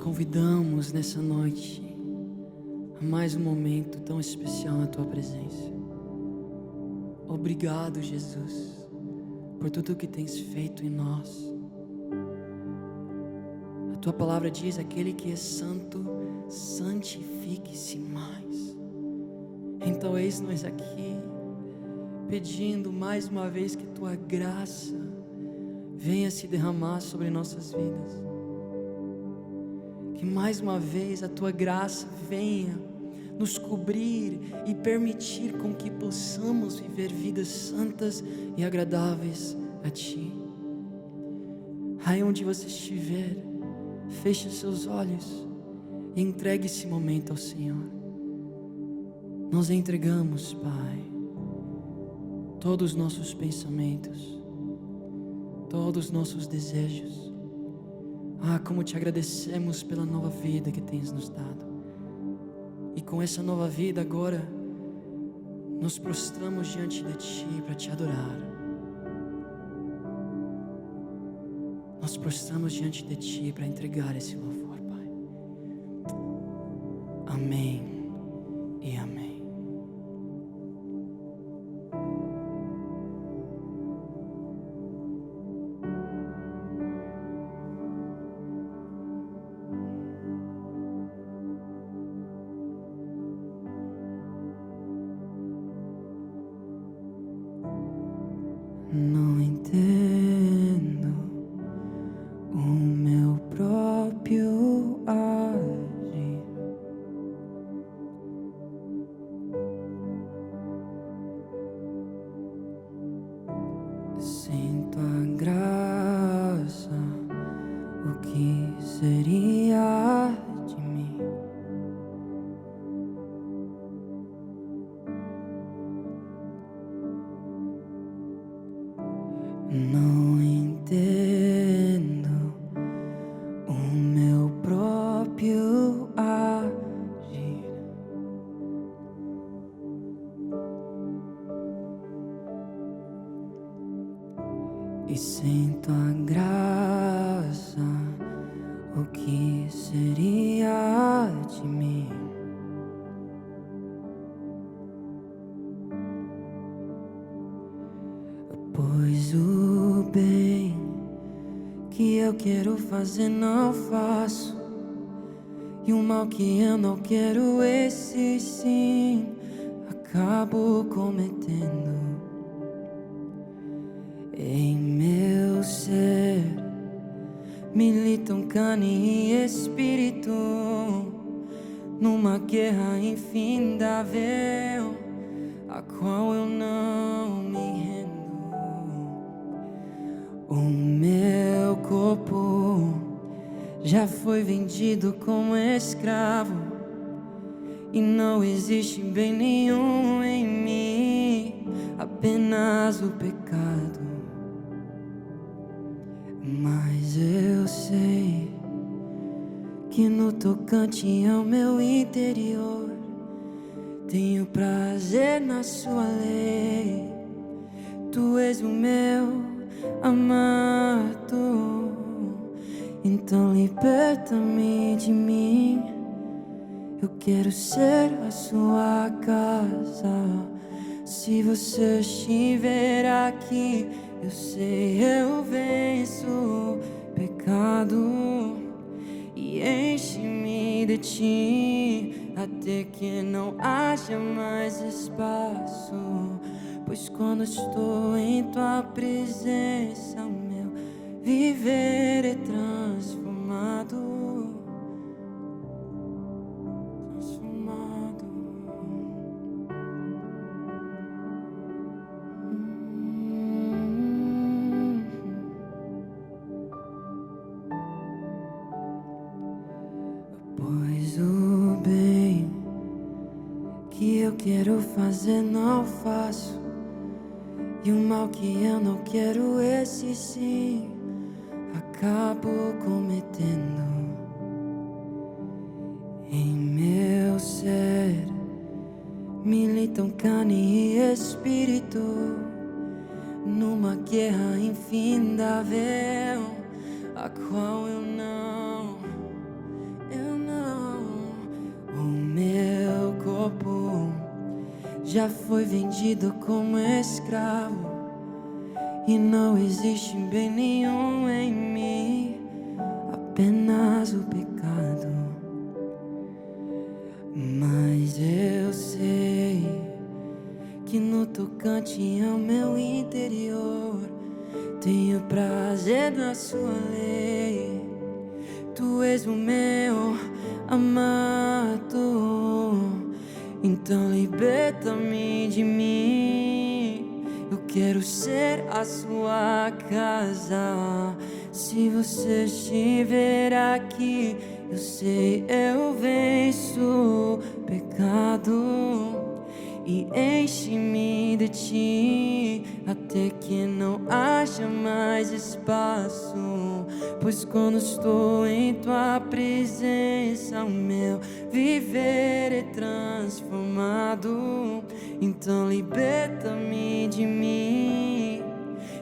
convidamos nessa noite a mais um momento tão especial na Tua presença. Obrigado, Jesus, por tudo que tens feito em nós. A Tua palavra diz: aquele que é santo, santifique-se mais. Então eis-nos aqui, pedindo mais uma vez que Tua graça venha se derramar sobre nossas vidas. Que mais uma vez a Tua graça venha nos cobrir e permitir com que possamos viver vidas santas e agradáveis a Ti. Aí onde você estiver, feche seus olhos e entregue esse momento ao Senhor. Nós entregamos, Pai, todos os nossos pensamentos, todos os nossos desejos. Como te agradecemos pela nova vida que tens nos dado. E com essa nova vida agora, nos prostramos diante de Ti para Te adorar. Nós prostramos diante de Ti para entregar esse louvor, Pai. Amém e amém. Não entendo o meu próprio agir. Sinto a graça, o que seria de mim? Não entendo o meu próprio agir. E sinto a graça, o que seria de mim? Pois o bem que eu quero fazer não faço, e o mal que eu não quero, esse sim acabo cometendo. Em meu ser militam carne e espírito, numa guerra infindável, a qual eu não me rendo. O meu corpo já foi vendido como escravo, e não existe bem nenhum em mim, apenas o pecado. Mas eu sei que no tocante ao meu interior, tenho prazer na Sua lei. Tu és o meu amado, então liberta-me de mim. Eu quero ser a Sua casa. Se você estiver aqui, eu sei, eu venço o pecado. E enche-me de Ti, até que não haja mais espaço. Pois quando estou em Tua presença, o meu viver é transformado. Pois o bem que eu quero fazer não faço, e o mal que eu não quero, esse sim acabo cometendo. Em meu ser militam carne e espírito, numa guerra infindável, a qual eu não já foi vendido como escravo, e não existe bem nenhum em mim, apenas o pecado. Mas eu sei que no tocante ao meu interior tenho prazer na sua lei. Tu és o meu amado, então liberta-me de mim. Eu quero ser a sua casa. Se você estiver aqui, eu sei, eu venço o pecado. E enche-me de ti, até que não haja mais espaço. Pois quando estou em tua presença, o meu viver é transformado. Então liberta-me de mim.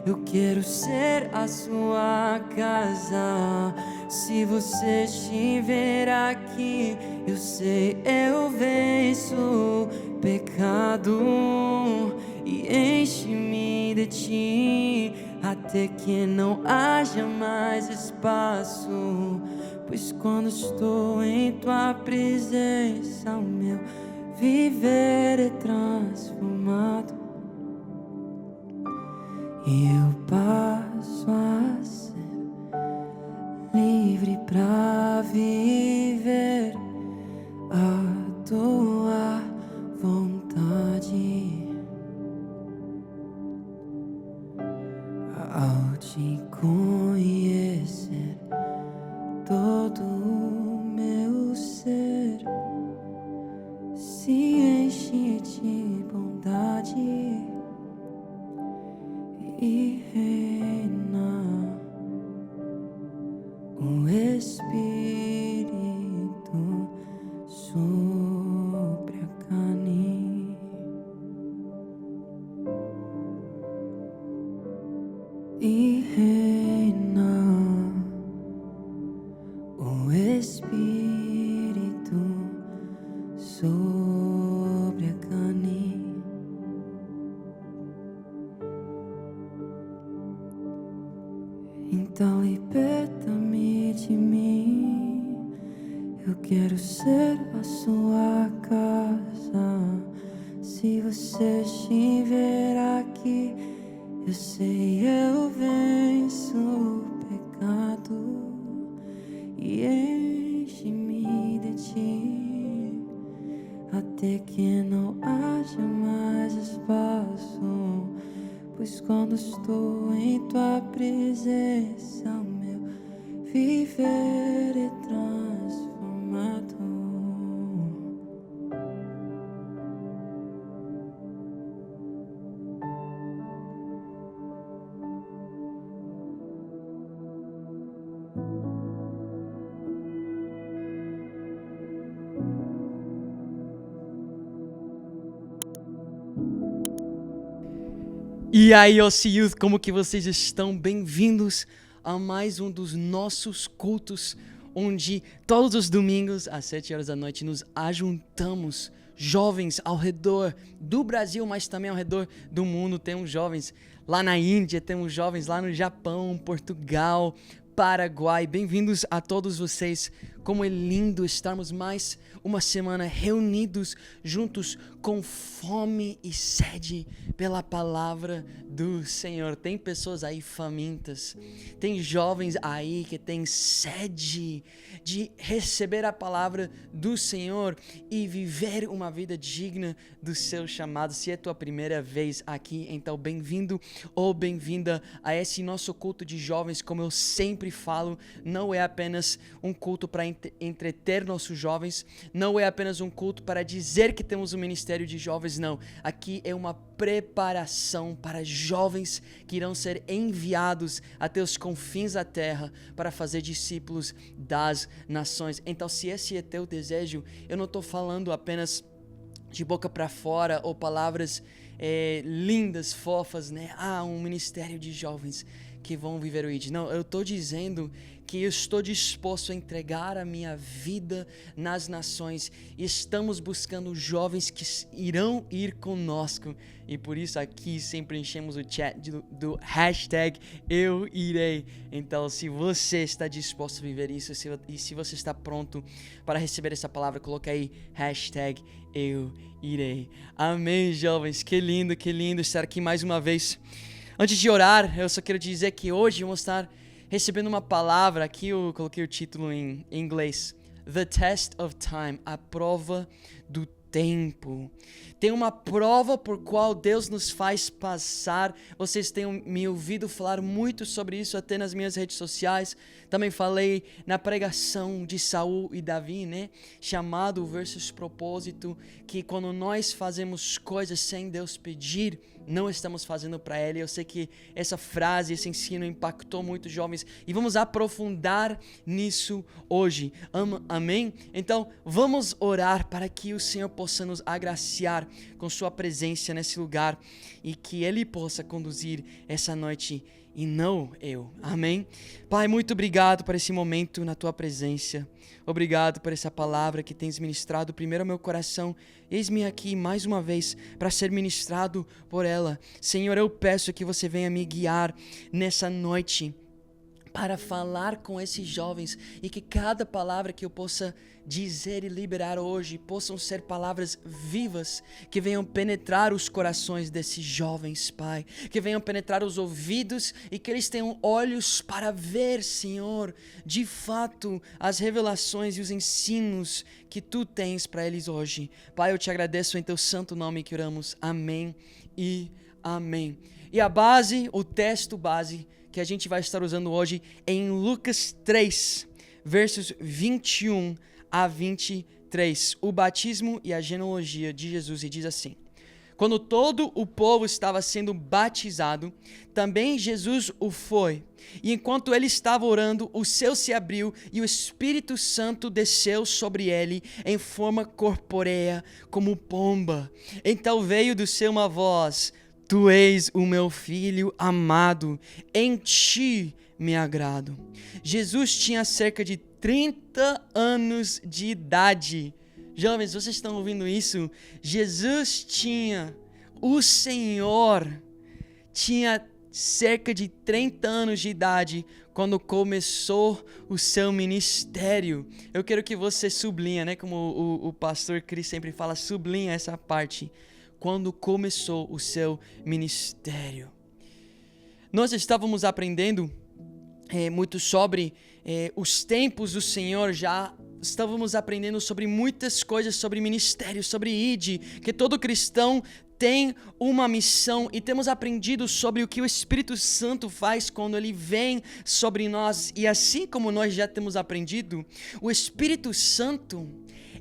Eu quero ser a sua casa. Se você estiver aqui, eu sei, eu venço o pecado. E enche-me de ti, até que não haja mais espaço. Pois quando estou em tua presença, o meu viver é transformado. E eu passo a ser livre pra viver a tua vontade. Ao te conhecer, todo o meu ser se enche de bondade e reina o Espírito sobre a carne. E reina o Espírito sobre a carne. Então liberta-me de mim. Eu quero ser a sua casa. Se você estiver aqui, eu sei, eu venço o pecado. E enche-me de ti, até que não haja mais espaço. Pois quando estou em tua presença, o meu viver é transformado. E aí, OC Youth, como que vocês estão? Bem-vindos a mais um dos nossos cultos, onde todos os domingos, às 7 horas da noite, nos ajuntamos, jovens ao redor do Brasil, mas também ao redor do mundo. Temos jovens lá na Índia, temos jovens lá no Japão, Portugal, Paraguai. Bem-vindos a todos vocês. Como é lindo estarmos mais uma semana reunidos juntos com fome e sede pela palavra do Senhor. Tem pessoas aí famintas, tem jovens aí que têm sede de receber a palavra do Senhor e viver uma vida digna do seu chamado. Se é tua primeira vez aqui, então bem-vindo ou bem-vinda a esse nosso culto de jovens. Como eu sempre falo, não é apenas um culto para entreter nossos jovens, não é apenas um culto para dizer que temos um ministério de jovens, não. Aqui é uma preparação para jovens que irão ser enviados até os confins da terra para fazer discípulos das nações. Então, se esse é teu desejo, eu não estou falando apenas de boca para fora ou palavras lindas, fofas, né? Um ministério de jovens. que vão viver o ID. Não, eu estou dizendo que eu estou disposto a entregar a minha vida nas nações. Estamos buscando jovens que irão ir conosco. E por isso aqui sempre enchemos o chat do hashtag eu irei. Então, se você está disposto a viver isso, e se você está pronto para receber essa palavra, coloca aí hashtag eu irei. Amém, jovens. Que lindo estar aqui mais uma vez. Antes de orar, eu só quero dizer que hoje vamos estar recebendo uma palavra. Aqui eu coloquei o título em inglês: The Test of Time, a prova do tempo. Tem uma prova por qual Deus nos faz passar. Vocês têm me ouvido falar muito sobre isso até nas minhas redes sociais. Também falei na pregação de Saul e Davi, né? Chamado versus propósito, que quando nós fazemos coisas sem Deus pedir, não estamos fazendo para Ele. Eu sei que essa frase, esse ensino impactou muitos jovens e vamos aprofundar nisso hoje. Amém? Então, vamos orar para que o Senhor possa nos agraciar com Sua presença nesse lugar e que Ele possa conduzir essa noite e não eu. Amém? Pai, muito obrigado por esse momento na Tua presença. Obrigado por essa palavra que tens ministrado primeiro ao meu coração. Eis-me aqui mais uma vez para ser ministrado por ela. Senhor, eu peço que você venha me guiar nessa noite para falar com esses jovens e que cada palavra que eu possa dizer e liberar hoje possam ser palavras vivas, que venham penetrar os corações desses jovens, Pai, que venham penetrar os ouvidos e que eles tenham olhos para ver, Senhor, de fato as revelações e os ensinos que Tu tens para eles hoje. Pai, eu Te agradeço em Teu santo nome que oramos. Amém e amém. E a base, o texto base que a gente vai estar usando hoje é em Lucas 3, versos 21 a 23, o batismo e a genealogia de Jesus, e diz assim: quando todo o povo estava sendo batizado, também Jesus o foi. E enquanto ele estava orando, o céu se abriu e o Espírito Santo desceu sobre ele em forma corpórea, como pomba. Então veio do céu uma voz: Tu és o meu filho amado, em ti me agrado. Jesus tinha cerca de 30 anos de idade. Jovens, vocês estão ouvindo isso? O Senhor tinha cerca de 30 anos de idade quando começou o seu ministério. Eu quero que você sublinha, né? Como o pastor Chris sempre fala, sublinha essa parte. Quando começou o seu ministério. Nós estávamos aprendendo muito sobre os tempos do Senhor, já estávamos aprendendo sobre muitas coisas, sobre ministério, sobre ID, que todo cristão tem uma missão, e temos aprendido sobre o que o Espírito Santo faz quando ele vem sobre nós. E assim como nós já temos aprendido, o Espírito Santo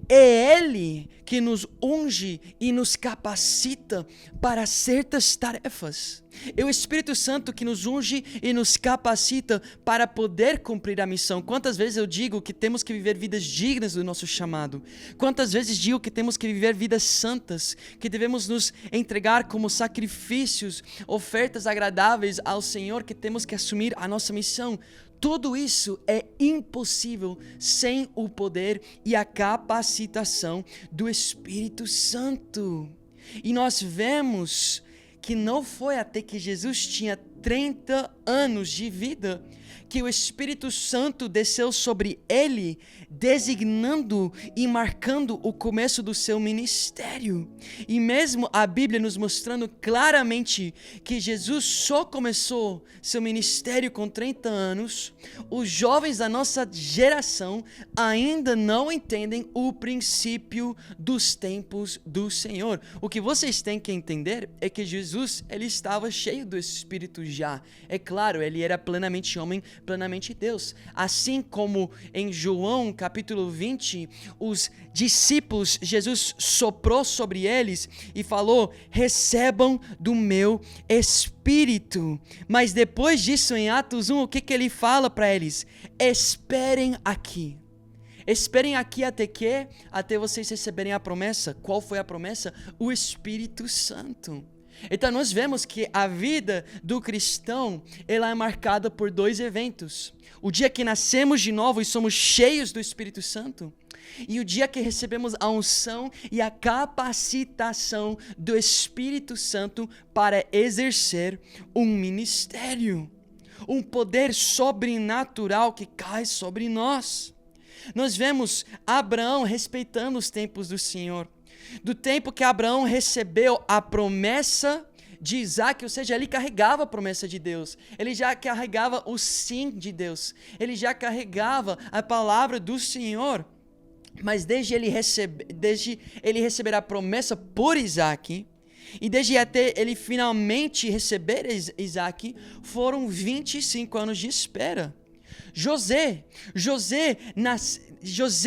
é Ele que nos unge e nos capacita para certas tarefas. É o Espírito Santo que nos unge e nos capacita para poder cumprir a missão. Quantas vezes eu digo que temos que viver vidas dignas do nosso chamado? Quantas vezes digo que temos que viver vidas santas, que devemos nos entregar como sacrifícios, ofertas agradáveis ao Senhor, que temos que assumir a nossa missão? Tudo isso é impossível sem o poder e a capacitação do Espírito Santo. E nós vemos que não foi até que Jesus tinha 30 anos de vida que o Espírito Santo desceu sobre ele, designando e marcando o começo do seu ministério. E mesmo a Bíblia nos mostrando claramente que Jesus só começou seu ministério com 30 anos, os jovens da nossa geração ainda não entendem o princípio dos tempos do Senhor. O que vocês têm que entender é que Jesus, ele estava cheio do Espírito já. É claro, ele era plenamente homem, plenamente Deus. Assim como em João capítulo 20, os discípulos, Jesus soprou sobre eles e falou: recebam do meu Espírito. Mas depois disso, em Atos 1, o que ele fala para eles? Esperem aqui. Esperem aqui até quê? Até vocês receberem a promessa. Qual foi a promessa? O Espírito Santo. Então nós vemos que a vida do cristão, ela é marcada por 2 eventos. O dia que nascemos de novo e somos cheios do Espírito Santo, e o dia que recebemos a unção e a capacitação do Espírito Santo para exercer um ministério, um poder sobrenatural que cai sobre nós. Nós vemos Abraão respeitando os tempos do Senhor. Do tempo que Abraão recebeu a promessa de Isaac, ou seja, ele carregava a promessa de Deus, ele já carregava o sim de Deus, ele já carregava a palavra do Senhor. Mas desde ele receber a promessa por Isaac, e desde até ele finalmente receber Isaac, foram 25 anos de espera. José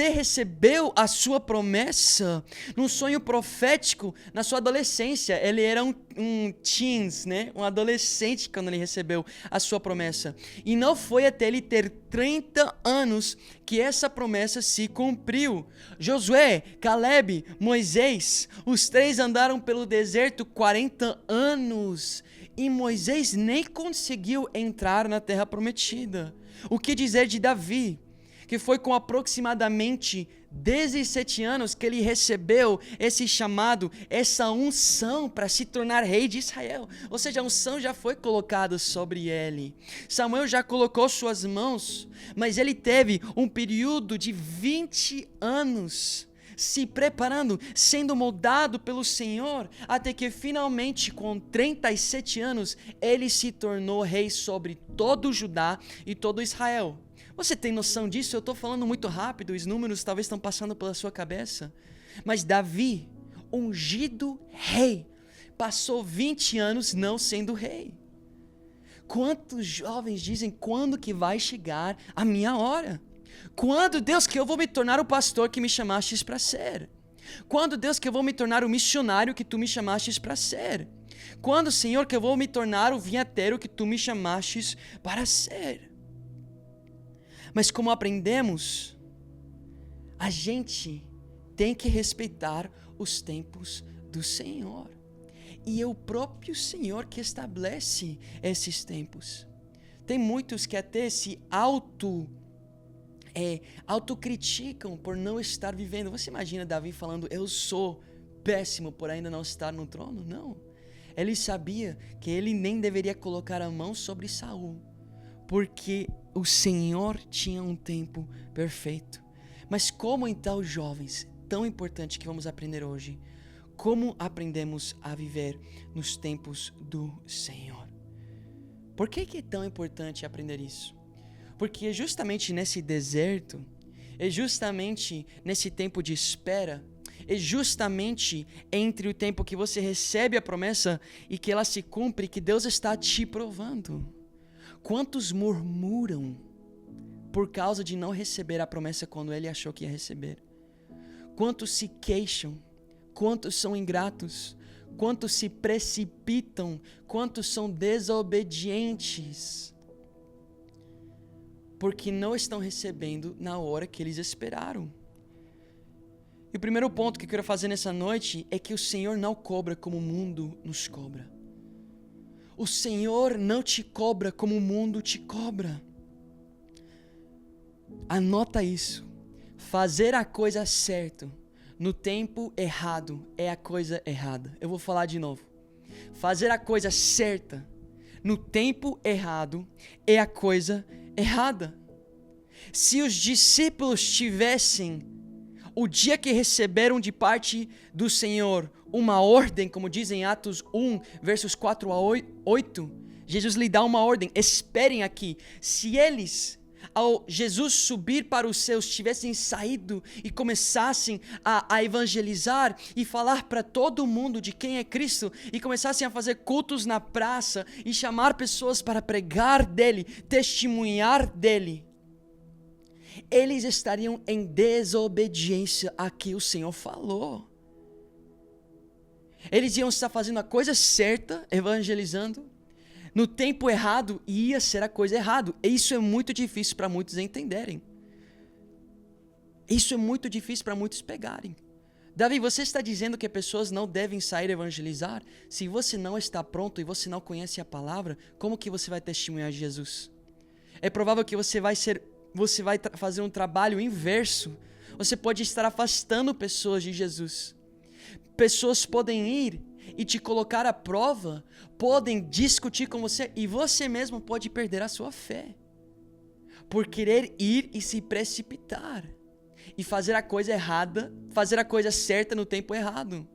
recebeu a sua promessa num sonho profético na sua adolescência. Ele era um teens, né? Um adolescente quando ele recebeu a sua promessa. E não foi até ele ter 30 anos que essa promessa se cumpriu. Josué, Caleb, Moisés, os 3 andaram pelo deserto 40 anos. E Moisés nem conseguiu entrar na terra prometida. O que dizer de Davi, que foi com aproximadamente 17 anos que ele recebeu esse chamado, essa unção para se tornar rei de Israel. Ou seja, a unção já foi colocada sobre ele. Samuel já colocou suas mãos, mas ele teve um período de 20 anos se preparando, sendo moldado pelo Senhor, até que finalmente, com 37 anos, ele se tornou rei sobre todo Judá e todo Israel. Você tem noção disso? Eu estou falando muito rápido, os números talvez estão passando pela sua cabeça. Mas Davi, ungido rei, passou 20 anos não sendo rei. Quantos jovens dizem, quando que vai chegar a minha hora? Quando, Deus, que eu vou me tornar o pastor que me chamastes para ser? Quando, Deus, que eu vou me tornar o missionário que tu me chamastes para ser? Quando, Senhor, que eu vou me tornar o vinhateiro que tu me chamastes para ser? Mas como aprendemos, a gente tem que respeitar os tempos do Senhor. E é o próprio Senhor que estabelece esses tempos. Tem muitos que até se autocriticam por não estar vivendo. Você imagina Davi falando, eu sou péssimo por ainda não estar no trono? Não. Ele sabia que ele nem deveria colocar a mão sobre Saul, porque o Senhor tinha um tempo perfeito. Mas como então, jovens, tão importante que vamos aprender hoje, como aprendemos a viver nos tempos do Senhor? Por que é tão importante aprender isso? Porque é justamente nesse deserto, é justamente nesse tempo de espera, é justamente entre o tempo que você recebe a promessa e que ela se cumpre, que Deus está te provando. Quantos murmuram por causa de não receber a promessa quando ele achou que ia receber? Quantos se queixam? Quantos são ingratos? Quantos se precipitam? Quantos são desobedientes? Porque não estão recebendo na hora que eles esperaram. E o primeiro ponto que eu quero fazer nessa noite é que o Senhor não cobra como o mundo nos cobra. O Senhor não te cobra como o mundo te cobra. Anota isso. Fazer a coisa certa no tempo errado é a coisa errada. Eu vou falar de novo. Fazer a coisa certa no tempo errado é a coisa errada. Se os discípulos tivessem, o dia que receberam de parte do Senhor, uma ordem, como diz em Atos 1, versos 4 a 8, Jesus lhe dá uma ordem, esperem aqui. Se eles, ao Jesus subir para os seus, tivessem saído e começassem a evangelizar e falar para todo mundo de quem é Cristo, e começassem a fazer cultos na praça e chamar pessoas para pregar dele, testemunhar dele, eles estariam em desobediência a que o Senhor falou. Eles iam estar fazendo a coisa certa, evangelizando, no tempo errado, e ia ser a coisa errada. E isso é muito difícil para muitos entenderem. Isso é muito difícil para muitos pegarem. Davi, você está dizendo que pessoas não devem sair evangelizar? Se você não está pronto e você não conhece a palavra, como que você vai testemunhar de Jesus? É provável que você vai fazer um trabalho inverso. Você pode estar afastando pessoas de Jesus. Pessoas podem ir e te colocar à prova, podem discutir com você e você mesmo pode perder a sua fé por querer ir e se precipitar e fazer a coisa errada, fazer a coisa certa no tempo errado.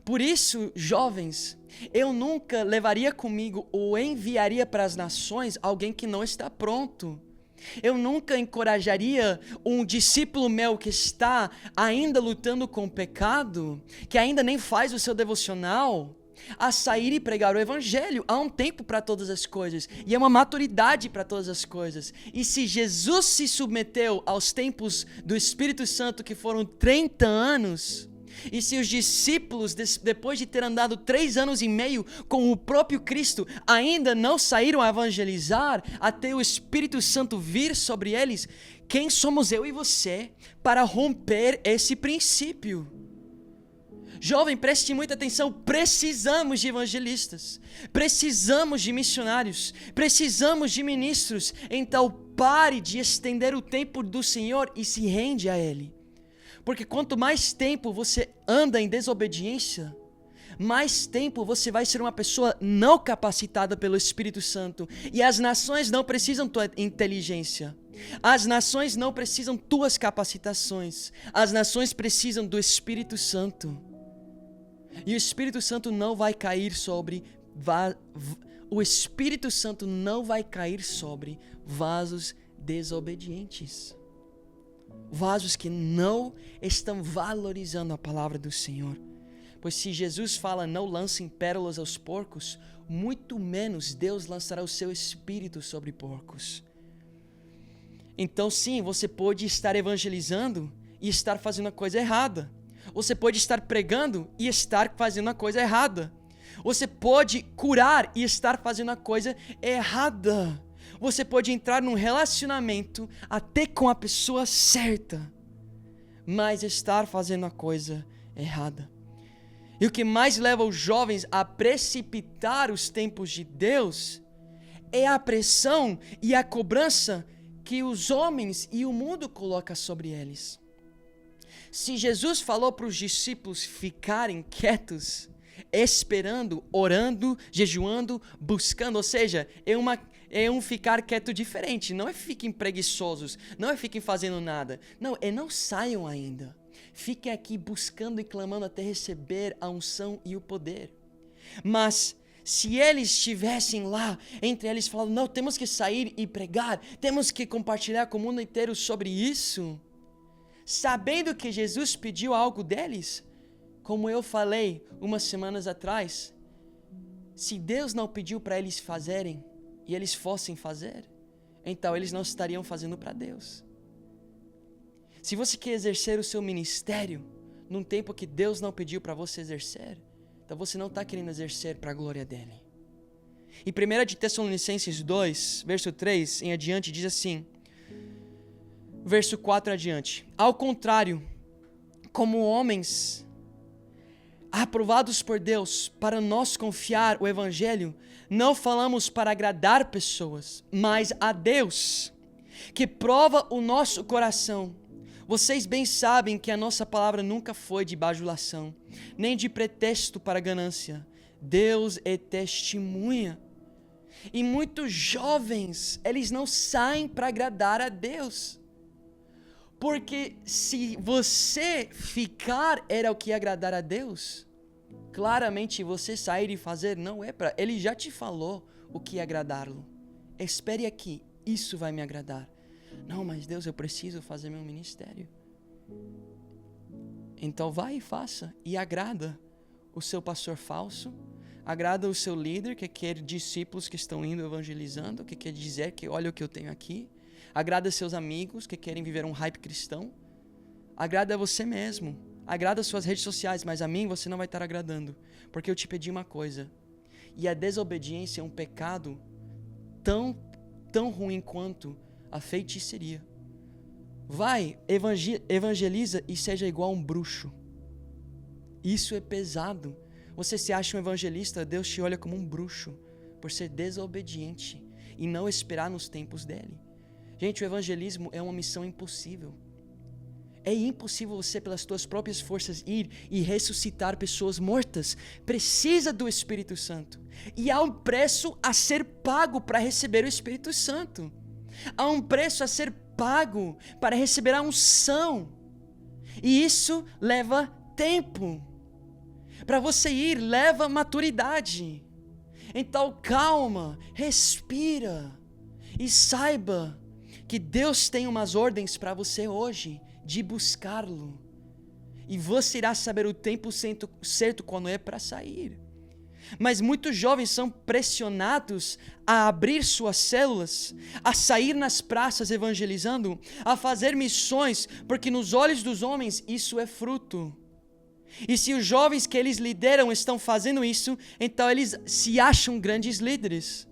Por isso, jovens, eu nunca levaria comigo ou enviaria para as nações alguém que não está pronto. Eu nunca encorajaria um discípulo meu que está ainda lutando com o pecado, que ainda nem faz o seu devocional, a sair e pregar o evangelho. Há um tempo para todas as coisas e é uma maturidade para todas as coisas. E se Jesus se submeteu aos tempos do Espírito Santo, que foram 30 anos, e se os discípulos, depois de ter andado 3 anos e meio com o próprio Cristo, ainda não saíram a evangelizar até o Espírito Santo vir sobre eles, quem somos eu e você para romper esse princípio? Jovem, preste muita atenção, precisamos de evangelistas, precisamos de missionários, precisamos de ministros. Então pare de estender o tempo do Senhor e se rende a Ele. Porque quanto mais tempo você anda em desobediência, mais tempo você vai ser uma pessoa não capacitada pelo Espírito Santo. E as nações não precisam tua inteligência. As nações não precisam tuas capacitações. As nações precisam do Espírito Santo. E o Espírito Santo não vai cair sobre vasos desobedientes. Vasos que não estão valorizando a palavra do Senhor. Pois se Jesus fala não lancem pérolas aos porcos, muito menos Deus lançará o seu Espírito sobre porcos. Então sim, você pode estar evangelizando e estar fazendo a coisa errada. Você pode estar pregando e estar fazendo a coisa errada. Você pode curar e estar fazendo a coisa errada. Você pode entrar num relacionamento até com a pessoa certa, mas estar fazendo a coisa errada. E o que mais leva os jovens a precipitar os tempos de Deus é a pressão e a cobrança que os homens e o mundo colocam sobre eles. Se Jesus falou para os discípulos ficarem quietos, esperando, orando, jejuando, buscando, ou seja, é um ficar quieto diferente. Não é fiquem preguiçosos, não é fiquem fazendo nada. Não, é não saiam ainda. Fiquem aqui buscando e clamando até receber a unção e o poder. Mas se eles estivessem lá, entre eles falando, não, temos que sair e pregar, temos que compartilhar com o mundo inteiro sobre isso, sabendo que Jesus pediu algo deles, como eu falei umas semanas atrás, se Deus não pediu para eles fazerem e eles fossem fazer, então eles não estariam fazendo para Deus. Se você quer exercer o seu ministério num tempo que Deus não pediu para você exercer, então você não está querendo exercer para a glória dele. E 1 de Tessalonicenses 2, verso 3 em adiante, diz assim, verso 4 adiante, ao contrário, como homens aprovados por Deus para nós confiar o evangelho, não falamos para agradar pessoas, mas a Deus, que prova o nosso coração. Vocês bem sabem que a nossa palavra nunca foi de bajulação, nem de pretexto para ganância. Deus é testemunha. E muitos jovens, eles não saem para agradar a Deus. Porque se você ficar era o que agradar a Deus, claramente você sair e fazer não é para... Ele já te falou o que agradá-lo. Espere aqui, isso vai me agradar. Não, mas Deus, eu preciso fazer meu ministério. Então vai e faça. E agrada o seu pastor falso, agrada o seu líder que quer discípulos que estão indo evangelizando, que quer dizer que olha o que eu tenho aqui. Agrada seus amigos que querem viver um hype cristão. Agrada você mesmo. Agrada suas redes sociais, mas a mim você não vai estar agradando. Porque eu te pedi uma coisa. E a desobediência é um pecado tão ruim quanto a feitiçaria. Vai, evangeliza e seja igual a um bruxo. Isso é pesado. Você se acha um evangelista, Deus te olha como um bruxo por ser desobediente e não esperar nos tempos dele. Gente, o evangelismo é uma missão impossível. É impossível você, pelas suas próprias forças, ir e ressuscitar pessoas mortas. Precisa do Espírito Santo. E há um preço a ser pago para receber o Espírito Santo. Há um preço a ser pago para receber a unção. E isso leva tempo. Para você ir, leva maturidade. Então calma, respira e saiba que Deus tem umas ordens para você hoje de buscá-lo. E você irá saber o tempo certo quando é para sair. Mas muitos jovens são pressionados a abrir suas células, a sair nas praças evangelizando, a fazer missões, porque nos olhos dos homens isso é fruto. E se os jovens que eles lideram estão fazendo isso, então eles se acham grandes líderes.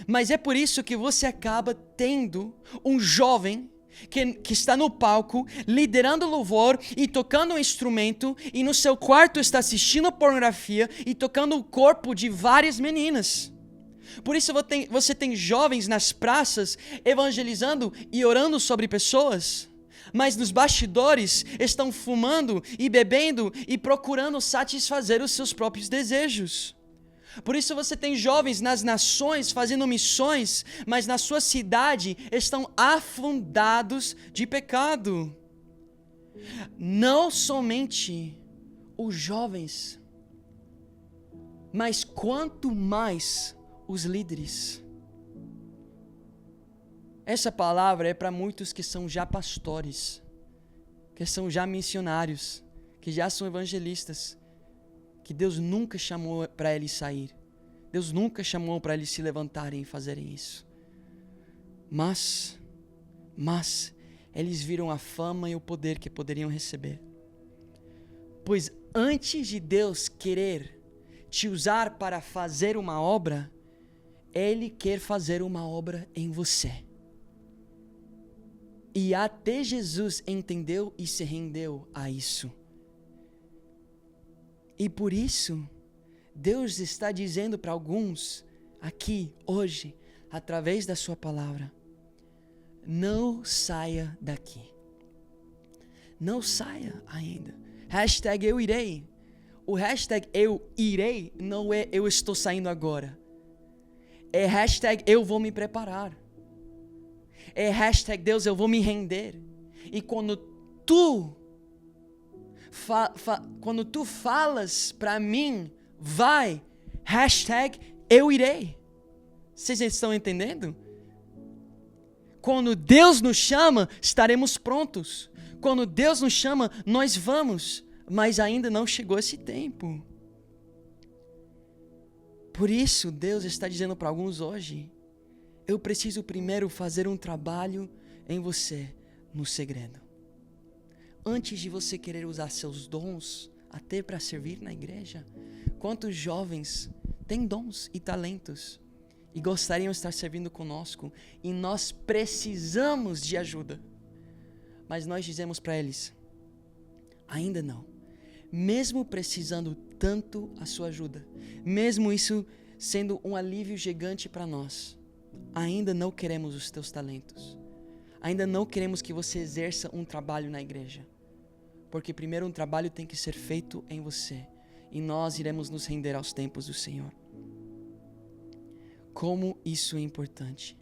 Mas é por isso que você acaba tendo um jovem que está no palco, liderando louvor e tocando um instrumento, e no seu quarto está assistindo pornografia e tocando o corpo de várias meninas. Por isso você tem jovens nas praças evangelizando e orando sobre pessoas, mas nos bastidores estão fumando e bebendo e procurando satisfazer os seus próprios desejos. Por isso você tem jovens nas nações fazendo missões, mas na sua cidade estão afundados de pecado. Não somente os jovens, mas quanto mais os líderes. Essa palavra é para muitos que são já pastores, que são já missionários, que já são evangelistas, que Deus nunca chamou para eles sair. Deus nunca chamou para eles se levantarem e fazerem isso. Mas eles viram a fama e o poder que poderiam receber. Pois antes de Deus querer te usar para fazer uma obra, Ele quer fazer uma obra em você. E até Jesus entendeu e se rendeu a isso. E por isso, Deus está dizendo para alguns aqui, hoje, através da sua palavra, não saia daqui. Não saia ainda. Hashtag eu irei. O hashtag eu irei não é eu estou saindo agora. É hashtag eu vou me preparar. É hashtag Deus, eu vou me render. E quando tu falas para mim, vai, hashtag eu irei. Vocês estão entendendo? Quando Deus nos chama, estaremos prontos. Quando Deus nos chama, nós vamos. Mas ainda não chegou esse tempo. Por isso, Deus está dizendo para alguns hoje, eu preciso primeiro fazer um trabalho em você, no segredo. Antes de você querer usar seus dons, até para servir na igreja, quantos jovens têm dons e talentos e gostariam de estar servindo conosco e nós precisamos de ajuda. Mas nós dizemos para eles, ainda não. Mesmo precisando tanto a sua ajuda, mesmo isso sendo um alívio gigante para nós, ainda não queremos os teus talentos. Ainda não queremos que você exerça um trabalho na igreja. Porque primeiro um trabalho tem que ser feito em você. E nós iremos nos render aos tempos do Senhor. Como isso é importante.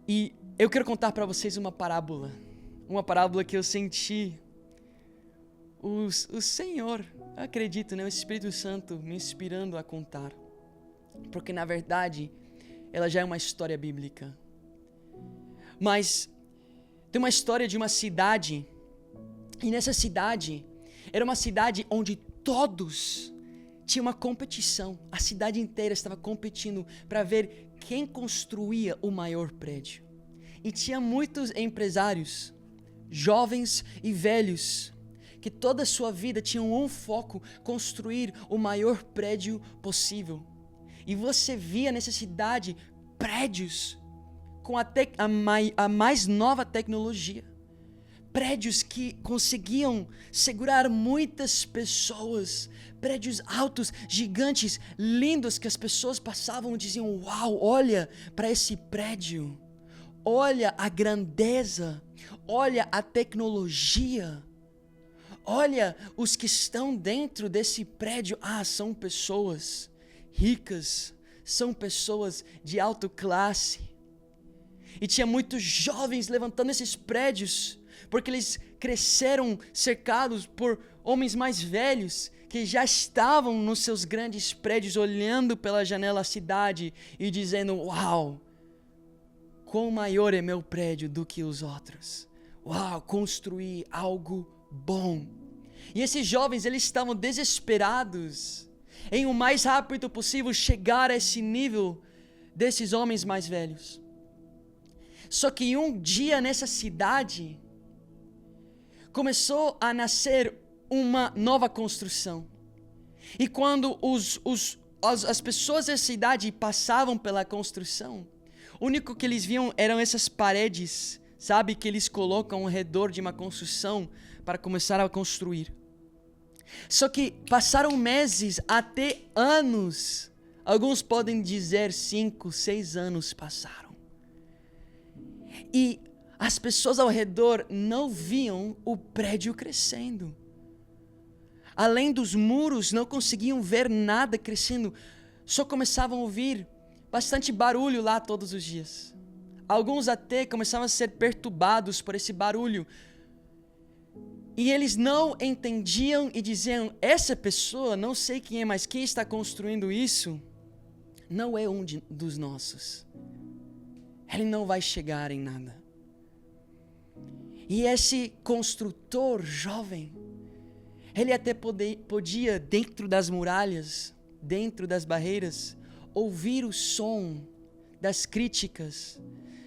E eu quero contar para vocês uma parábola. Uma parábola que eu senti o Senhor, acredito, né, o Espírito Santo me inspirando a contar. Porque na verdade, ela já é uma história bíblica. Mas tem uma história de uma cidade, e nessa cidade, era uma cidade onde todos tinham uma competição. A cidade inteira estava competindo para ver quem construía o maior prédio. E tinha muitos empresários, jovens e velhos, que toda a sua vida tinham um foco, construir o maior prédio possível. E você via nessa cidade prédios com a mais nova tecnologia. prédios que conseguiam segurar muitas pessoas, prédios altos, gigantes, lindos, que as pessoas passavam e diziam: uau, olha para esse prédio, olha a grandeza, olha a tecnologia, olha os que estão dentro desse prédio. São pessoas ricas, são pessoas de alta classe. E tinha muitos jovens levantando esses prédios, porque eles cresceram cercados por homens mais velhos, que já estavam nos seus grandes prédios, olhando pela janela a cidade e dizendo: uau, quão maior é meu prédio do que os outros. Uau, construí algo bom. E esses jovens, eles estavam desesperados em o mais rápido possível chegar a esse nível desses homens mais velhos. Só que um dia nessa cidade começou a nascer uma nova construção. E quando as pessoas da cidade passavam pela construção, o único que eles viam eram essas paredes, sabe, que eles colocam ao redor de uma construção para começar a construir. Só que passaram meses, até anos. Alguns podem dizer 5, 6 anos passaram. E as pessoas ao redor não viam o prédio crescendo. Além dos muros, não conseguiam ver nada crescendo. Só começavam a ouvir bastante barulho lá todos os dias. Alguns até começavam a ser perturbados por esse barulho. E eles não entendiam e diziam: essa pessoa, não sei quem é, mas quem está construindo isso, não é um dos nossos. Ele não vai chegar em nada. E esse construtor jovem, ele até podia, dentro das muralhas, dentro das barreiras, ouvir o som das críticas,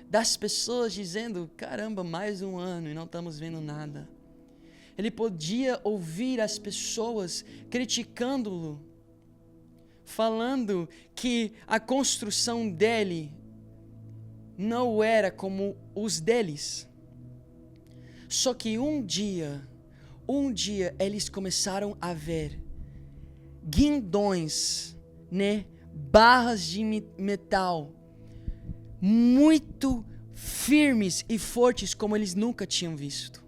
das pessoas dizendo: caramba, mais um ano e não estamos vendo nada. Ele podia ouvir as pessoas criticando-o, falando que a construção dele não era como os deles. Só que um dia eles começaram a ver guindões, barras de metal muito firmes e fortes como eles nunca tinham visto.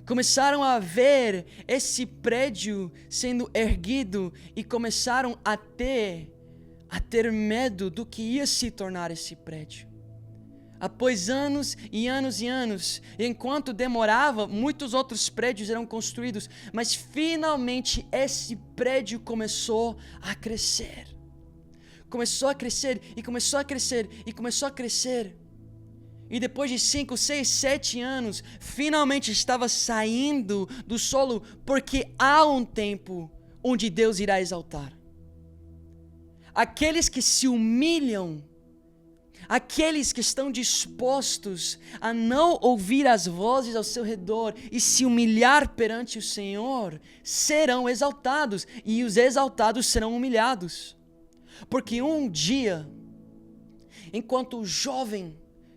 Começaram a ver esse prédio sendo erguido e começaram a ter medo do que ia se tornar esse prédio. Após anos e anos e anos, enquanto demorava, muitos outros prédios eram construídos, mas finalmente esse prédio começou a crescer. Começou a crescer e começou a crescer e começou a crescer. E depois de 5, 6, 7 anos, finalmente estava saindo do solo, porque há um tempo onde Deus irá exaltar aqueles que se humilham, aqueles que estão dispostos a não ouvir as vozes ao seu redor e se humilhar perante o Senhor, serão exaltados, e os exaltados serão humilhados. Porque um dia,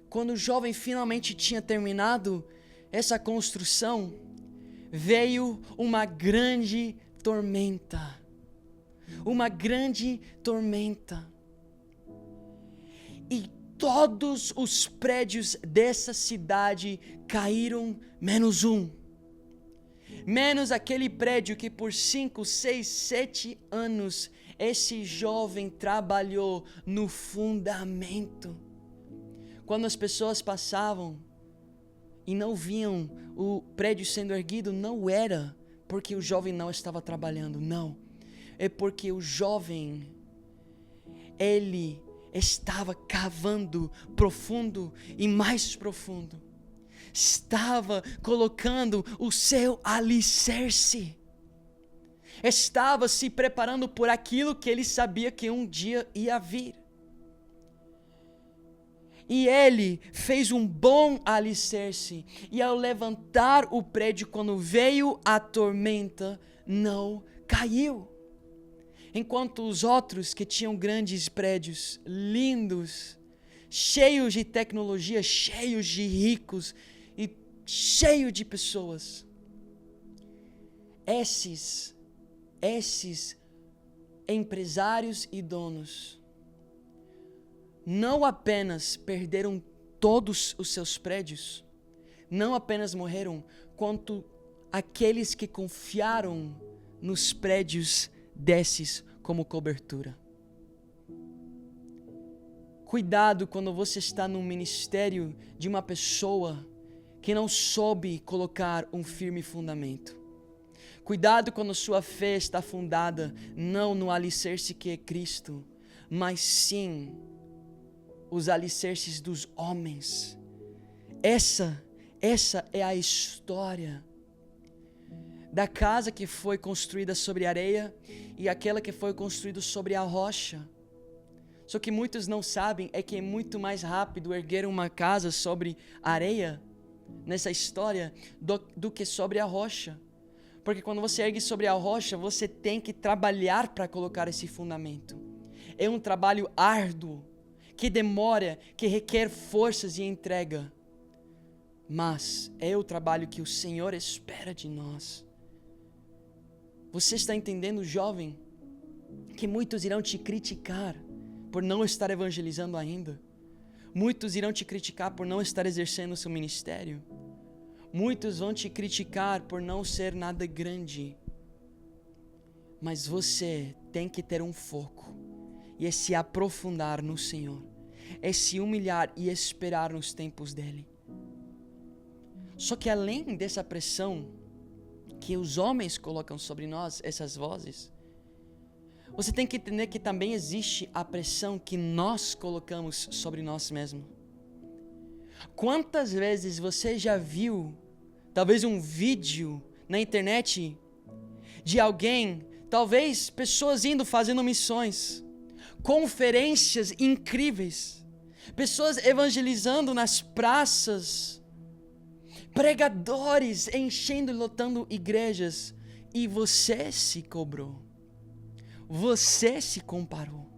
quando o jovem finalmente tinha terminado essa construção, veio uma grande tormenta. Uma grande tormenta. E todos os prédios dessa cidade caíram, menos um. Menos aquele prédio que por 5, 6, 7 anos esse jovem trabalhou no fundamento. Quando as pessoas passavam e não viam o prédio sendo erguido, não era porque o jovem não estava trabalhando, não. É porque o jovem, ele estava cavando profundo e mais profundo. Estava colocando o seu alicerce. Estava se preparando por aquilo que ele sabia que um dia ia vir. E ele fez um bom alicerce. E ao levantar o prédio, quando veio a tormenta, não caiu. Enquanto os outros que tinham grandes prédios, lindos, cheios de tecnologia, cheios de ricos, e cheio de pessoas. Esses empresários e donos não apenas perderam todos os seus prédios, não apenas morreram, quanto aqueles que confiaram nos prédios desses como cobertura. Cuidado quando você está no ministério de uma pessoa que não soube colocar um firme fundamento. Cuidado quando sua fé está fundada não no alicerce que é Cristo, mas sim os alicerces dos homens. Essa é a história da casa que foi construída sobre areia e aquela que foi construída sobre a rocha. Só que muitos não sabem é que é muito mais rápido erguer uma casa sobre areia nessa história do que sobre a rocha. Porque quando você ergue sobre a rocha, você tem que trabalhar para colocar esse fundamento. É um trabalho árduo, que demora, que requer forças e entrega. Mas é o trabalho que o Senhor espera de nós. Você está entendendo, jovem, que muitos irão te criticar por não estar evangelizando ainda. Muitos irão te criticar por não estar exercendo o seu ministério. Muitos vão te criticar por não ser nada grande. Mas você tem que ter um foco. E é se aprofundar no Senhor. É se humilhar e esperar nos tempos dEle. Só que além dessa pressão que os homens colocam sobre nós, essas vozes, você tem que entender que também existe a pressão que nós colocamos sobre nós mesmos. Quantas vezes você já viu talvez um vídeo na internet de alguém, talvez pessoas indo fazendo missões, conferências incríveis, pessoas evangelizando nas praças, pregadores enchendo e lotando igrejas, e você se cobrou, você se comparou,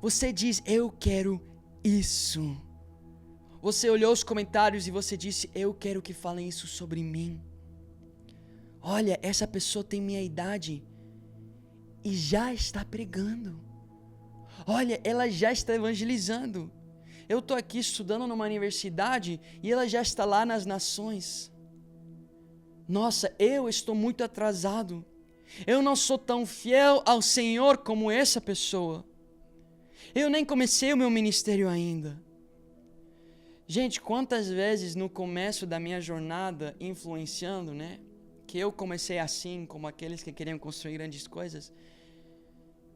você diz, eu quero isso. Você olhou os comentários e você disse, eu quero que falem isso sobre mim. Olha, essa pessoa tem minha idade e já está pregando. Olha, ela já está evangelizando. Eu estou aqui estudando numa universidade e ela já está lá nas nações. Nossa, eu estou muito atrasado. Eu não sou tão fiel ao Senhor como essa pessoa. Eu nem comecei o meu ministério ainda. Gente, quantas vezes no começo da minha jornada influenciando, né? Que eu comecei assim, como aqueles que queriam construir grandes coisas.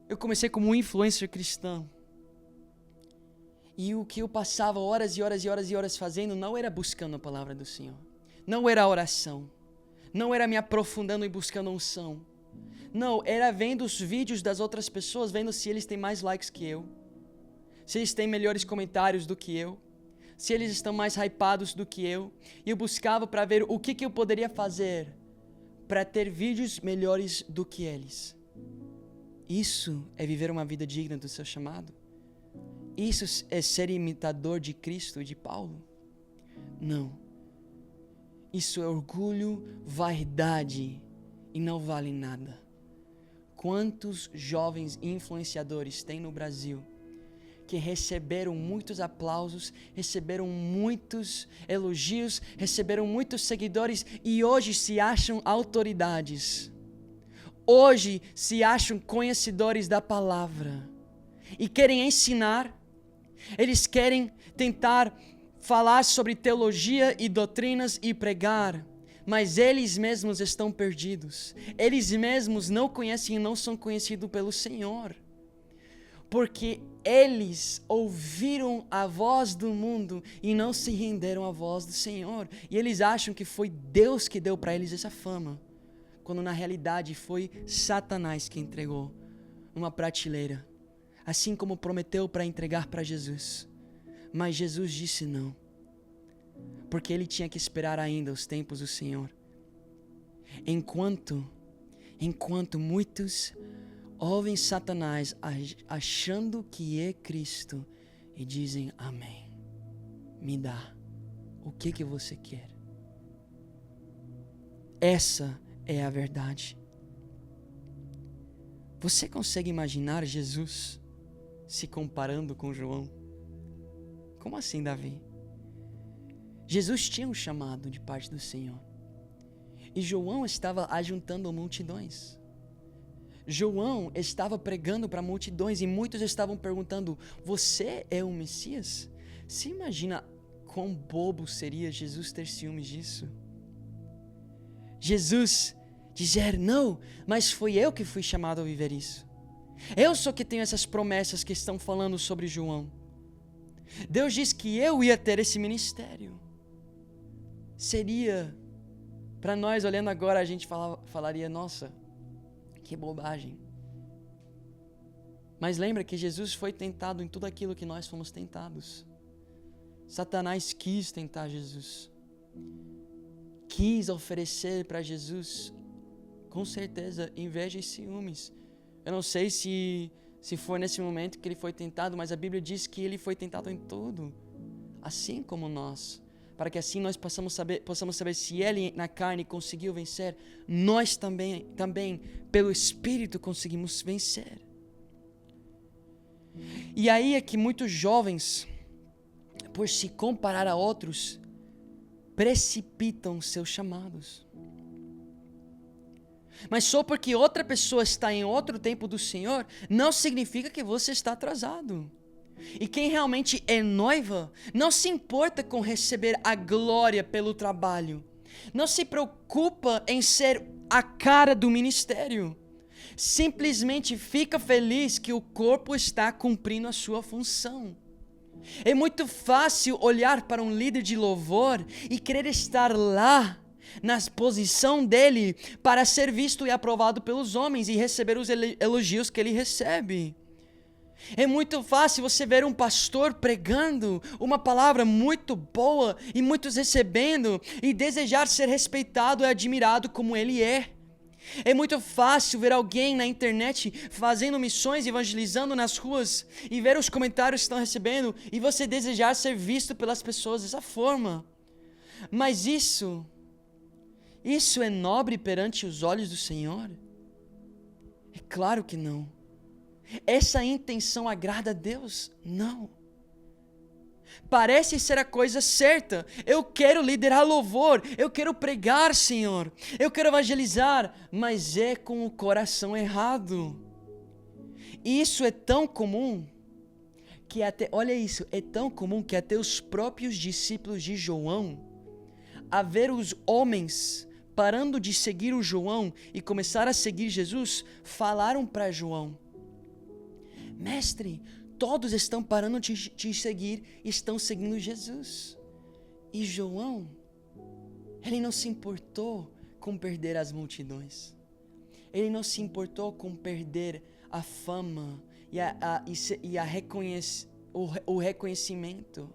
Eu comecei como um influencer cristão. E o que eu passava horas e horas e horas e horas fazendo não era buscando a palavra do Senhor. Não era a oração. Não era me aprofundando e buscando a unção. Não, era vendo os vídeos das outras pessoas, vendo se eles têm mais likes que eu. Se eles têm melhores comentários do que eu. Se eles estão mais hypados do que eu. E eu buscava para ver o que eu poderia fazer para ter vídeos melhores do que eles. Isso é viver uma vida digna do seu chamado? Isso é ser imitador de Cristo e de Paulo? Não. Isso é orgulho, vaidade e não vale nada. Quantos jovens influenciadores tem no Brasil que receberam muitos aplausos, receberam muitos elogios, receberam muitos seguidores e hoje se acham autoridades. Hoje se acham conhecedores da palavra e querem ensinar, eles querem tentar falar sobre teologia e doutrinas e pregar, mas eles mesmos estão perdidos. Eles mesmos não conhecem e não são conhecidos pelo Senhor. Porque eles ouviram a voz do mundo e não se renderam à voz do Senhor. E eles acham que foi Deus que deu para eles essa fama, quando na realidade foi Satanás que entregou numa prateleira, assim como prometeu para entregar para Jesus. Mas Jesus disse não, porque ele tinha que esperar ainda os tempos do Senhor. Enquanto muitos ouvem Satanás achando que é Cristo e dizem, amém, me dá, o que você quer? Essa é a verdade. Você consegue imaginar Jesus se comparando com João? Como assim, Davi? Jesus tinha um chamado de parte do Senhor. E João estava ajuntando multidões. João estava pregando para multidões e muitos estavam perguntando: você é o Messias? Você imagina quão bobo seria Jesus ter ciúmes disso? Jesus dizer: não, mas foi eu que fui chamado a viver isso. Eu sou que tenho essas promessas que estão falando sobre João. Deus diz que eu ia ter esse ministério. Seria, para nós olhando agora, a gente falaria: nossa, que bobagem. Mas lembra que Jesus foi tentado em tudo aquilo que nós fomos tentados. Satanás quis tentar Jesus. Quis oferecer para Jesus, com certeza, inveja e ciúmes. Eu não sei se foi nesse momento que ele foi tentado, mas a Bíblia diz que ele foi tentado em tudo, assim como nós. Para que assim nós possamos saber se ele na carne conseguiu vencer, nós também pelo Espírito conseguimos vencer. E aí é que muitos jovens, por se comparar a outros, precipitam seus chamados. Mas só porque outra pessoa está em outro tempo do Senhor, não significa que você está atrasado. E quem realmente é noiva, não se importa com receber a glória pelo trabalho. Não se preocupa em ser a cara do ministério. Simplesmente fica feliz que o corpo está cumprindo a sua função. É muito fácil olhar para um líder de louvor e querer estar lá, na posição dele, para ser visto e aprovado pelos homens e receber os elogios que ele recebe. É muito fácil você ver um pastor pregando uma palavra muito boa e muitos recebendo e desejar ser respeitado e admirado como ele é. É muito fácil ver alguém na internet fazendo missões, evangelizando nas ruas e ver os comentários que estão recebendo e você desejar ser visto pelas pessoas dessa forma. Mas isso é nobre perante os olhos do Senhor? É claro que não. Essa intenção agrada a Deus? Não. Parece ser a coisa certa. Eu quero liderar louvor, eu quero pregar, Senhor, eu quero evangelizar, mas é com o coração errado. Isso é tão comum que é tão comum que até os próprios discípulos de João, a ver os homens parando de seguir o João e começar a seguir Jesus, falaram para João: mestre, todos estão parando de te seguir e estão seguindo Jesus. E João, ele não se importou com perder as multidões. Ele não se importou com perder a fama o reconhecimento.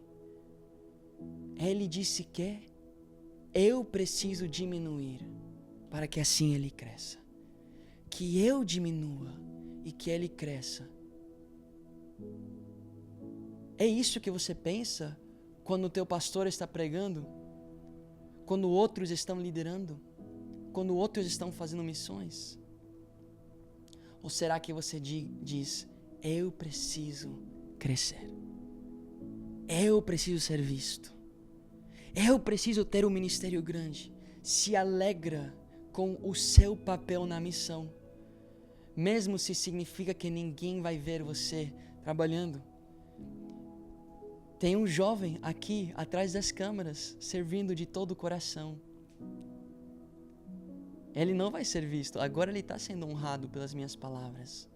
Ele disse que eu preciso diminuir para que assim ele cresça. Que eu diminua e que ele cresça. É isso que você pensa quando o teu pastor está pregando? Quando outros estão liderando? Quando outros estão fazendo missões? Ou será que você diz: eu preciso crescer, eu preciso ser visto, eu preciso ter um ministério grande? Se alegra com o seu papel na missão, mesmo se significa que ninguém vai ver você trabalhando. Tem um jovem aqui atrás das câmeras servindo de todo o coração. Ele não vai ser visto. Agora ele está sendo honrado pelas minhas palavras,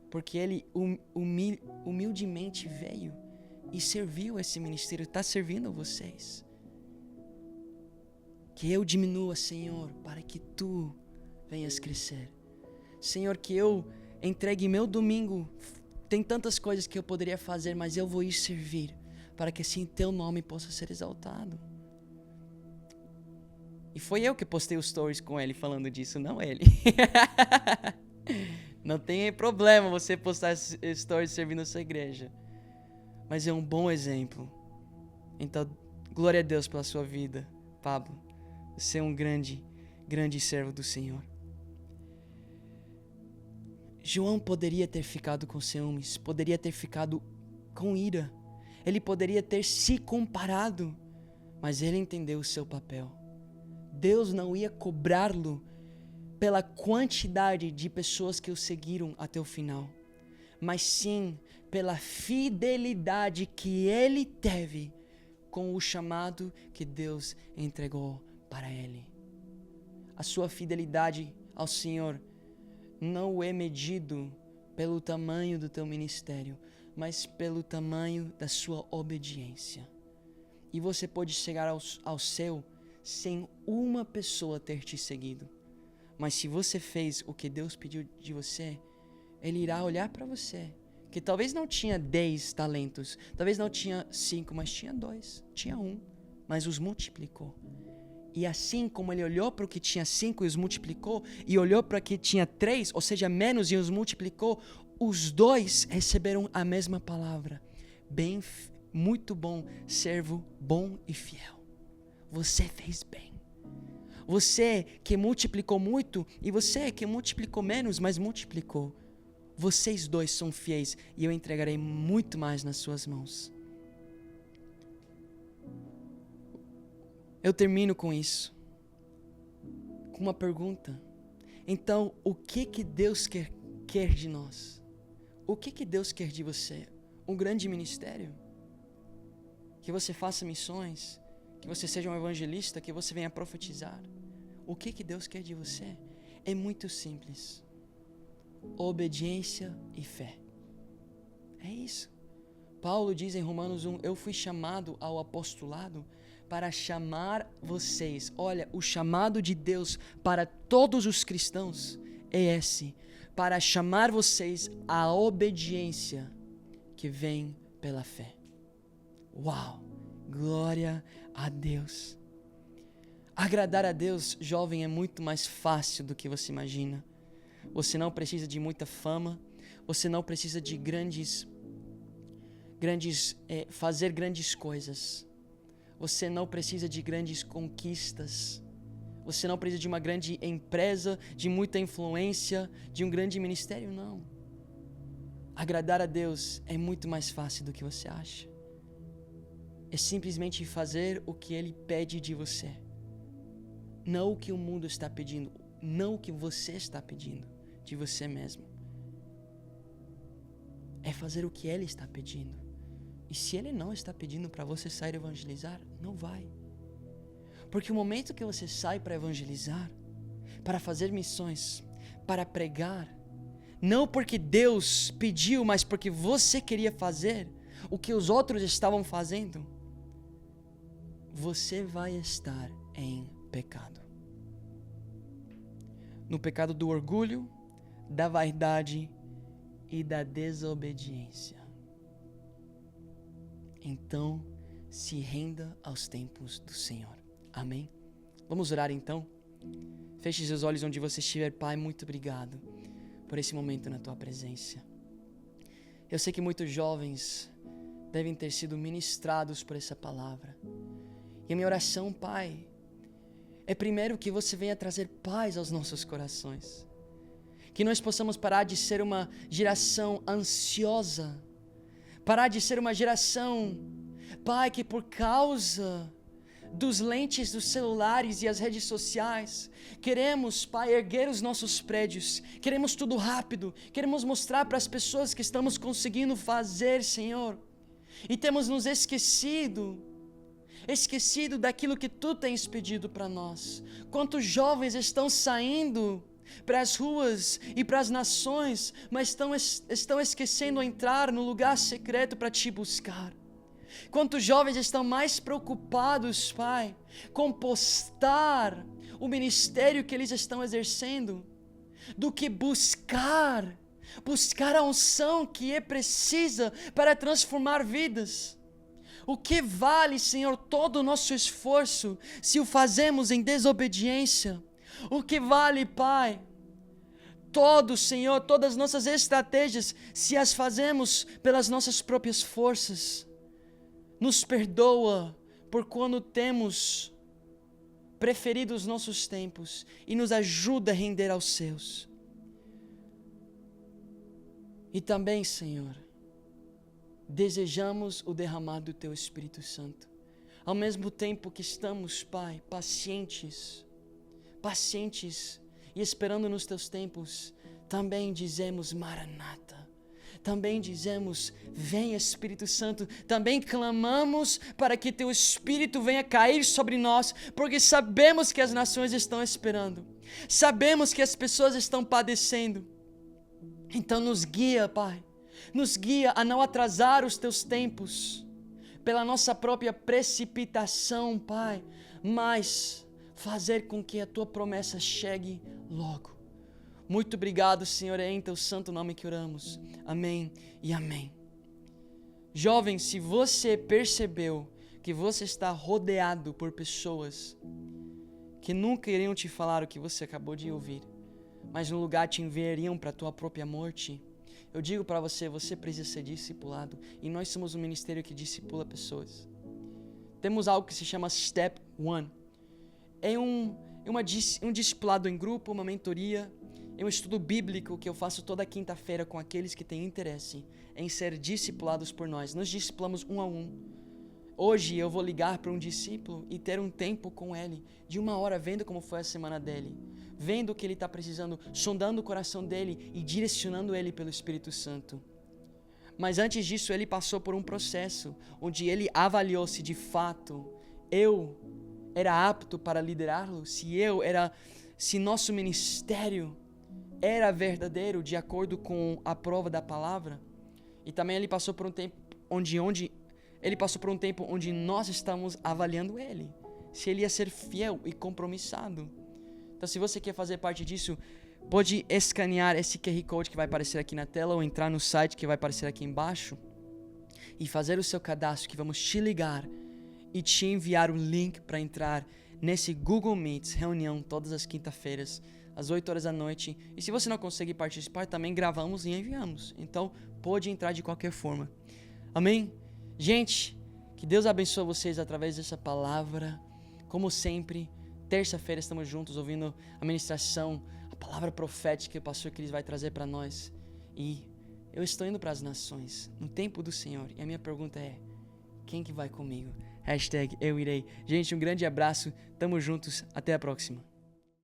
porque ele humildemente veio e serviu esse ministério. Está servindo a vocês. Que eu diminua, Senhor, para que Tu venhas crescer. Senhor, que eu entregue meu domingo. Tem tantas coisas que eu poderia fazer, mas eu vou ir servir, para que assim Teu nome possa ser exaltado. E foi eu que postei os stories com ele falando disso, não ele. Não tem problema você postar stories servindo a sua igreja, mas é um bom exemplo. Então, glória a Deus pela sua vida, Pablo. Você é um grande grande servo do Senhor. João poderia ter ficado com ciúmes, poderia ter ficado com ira, ele poderia ter se comparado, mas ele entendeu o seu papel. Deus não ia cobrá-lo pela quantidade de pessoas que o seguiram até o final, mas sim pela fidelidade que ele teve com o chamado que Deus entregou para ele. A sua fidelidade ao Senhor não é medido pelo tamanho do teu ministério, mas pelo tamanho da sua obediência. E você pode chegar ao céu sem uma pessoa ter te seguido. Mas se você fez o que Deus pediu de você, Ele irá olhar para você, que talvez não tinha 10 talentos, talvez não tinha 5, mas tinha 2, tinha 1, mas os multiplicou. E assim como Ele olhou para o que tinha 5 e os multiplicou, e olhou para o que tinha 3, ou seja, menos, e os multiplicou, os 2 receberam a mesma palavra. Muito bom, servo bom e fiel. Você fez bem. Você que multiplicou muito e você que multiplicou menos, mas multiplicou. Vocês dois são fiéis e eu entregarei muito mais nas suas mãos. Eu termino com isso, com uma pergunta. Então, o que Deus quer de nós? O que Deus quer de você? Um grande ministério? Que você faça missões? Que você seja um evangelista? Que você venha profetizar? O que Deus quer de você? É muito simples. Obediência e fé. É isso. Paulo diz em Romanos 1, eu fui chamado ao apostolado para chamar vocês. Olha, o chamado de Deus para todos os cristãos é esse, para chamar vocês à obediência que vem pela fé. Uau! Glória a Deus. Agradar a Deus, jovem, é muito mais fácil do que você imagina. Você não precisa de muita fama, você não precisa de fazer grandes coisas. Você não precisa de grandes conquistas. Você não precisa de uma grande empresa, de muita influência, de um grande ministério, não. Agradar a Deus é muito mais fácil do que você acha. É simplesmente fazer o que Ele pede de você. Não o que o mundo está pedindo, não o que você está pedindo de você mesmo. É fazer o que Ele está pedindo. E se Ele não está pedindo para você sair evangelizar, não vai. Porque o momento que você sai para evangelizar, para fazer missões, para pregar, não porque Deus pediu, mas porque você queria fazer o que os outros estavam fazendo, você vai estar em pecado. No pecado do orgulho, da vaidade e da desobediência. Então, se renda aos tempos do Senhor. Amém? Vamos orar então? Feche seus olhos onde você estiver. Pai, muito obrigado por esse momento na Tua presença. Eu sei que muitos jovens devem ter sido ministrados por essa palavra. E a minha oração, Pai, é primeiro que você venha trazer paz aos nossos corações. Que nós possamos parar de ser uma geração ansiosa. Parar de ser uma geração, Pai, que por causa dos lentes dos celulares e as redes sociais, queremos, Pai, erguer os nossos prédios, queremos tudo rápido, queremos mostrar para as pessoas que estamos conseguindo fazer, Senhor, e temos nos esquecido daquilo que Tu tens pedido para nós. Quantos jovens estão saindo para as ruas e para as nações, mas estão esquecendo de entrar no lugar secreto para Te buscar. Quantos jovens estão mais preocupados, Pai, com postar o ministério que eles estão exercendo, do que buscar a unção que é precisa para transformar vidas. O que vale, Senhor, todo o nosso esforço se o fazemos em desobediência? O que vale, Pai, Senhor, todas as nossas estratégias, se as fazemos pelas nossas próprias forças? Nos perdoa por quando temos preferir os nossos tempos e nos ajuda a render aos seus. E também, Senhor, desejamos o derramar do Teu Espírito Santo. Ao mesmo tempo que estamos, Pai, pacientes e esperando nos Teus tempos, também dizemos Maranata. Também dizemos, vem Espírito Santo. Também clamamos para que Teu Espírito venha cair sobre nós, porque sabemos que as nações estão esperando. Sabemos que as pessoas estão padecendo. Então nos guia, Pai. Nos guia a não atrasar os Teus tempos pela nossa própria precipitação, Pai, mas fazer com que a Tua promessa chegue logo. Muito obrigado, Senhor, é em Teu santo nome que oramos. Amém e amém. Jovem, se você percebeu que você está rodeado por pessoas que nunca iriam te falar o que você acabou de ouvir, mas no lugar te enviariam para a tua própria morte, eu digo para você, você precisa ser discipulado. E nós somos um ministério que discipula pessoas. Temos algo que se chama Step 1. É um discipulado em grupo, uma mentoria, é um estudo bíblico que eu faço toda quinta-feira com aqueles que têm interesse em ser discipulados por nós. Nós discipulamos um a um. Hoje eu vou ligar para um discípulo e ter um tempo com ele, de 1 hora, vendo como foi a semana dele, vendo o que ele está precisando, sondando o coração dele e direcionando ele pelo Espírito Santo. Mas antes disso ele passou por um processo, onde ele avaliou se de fato eu era apto para liderá-lo, se nosso ministério era verdadeiro, de acordo com a prova da palavra. E também ele passou por um tempo onde nós estávamos avaliando ele, se ele ia ser fiel e compromissado. Então, se você quer fazer parte disso, pode escanear esse QR Code que vai aparecer aqui na tela ou entrar no site que vai aparecer aqui embaixo e fazer o seu cadastro, que vamos te ligar e te enviar o link para entrar nesse Google Meets, reunião todas as quinta-feiras, às 8 horas da noite. E se você não conseguir participar, também gravamos e enviamos. Então, pode entrar de qualquer forma. Amém? Gente, que Deus abençoe vocês através dessa palavra. Como sempre, terça-feira estamos juntos ouvindo a ministração, a palavra profética que o pastor Cris vai trazer para nós. E eu estou indo para as nações, no tempo do Senhor. E a minha pergunta é, quem que vai comigo? #eu irei. Gente, um grande abraço, tamo juntos, até a próxima.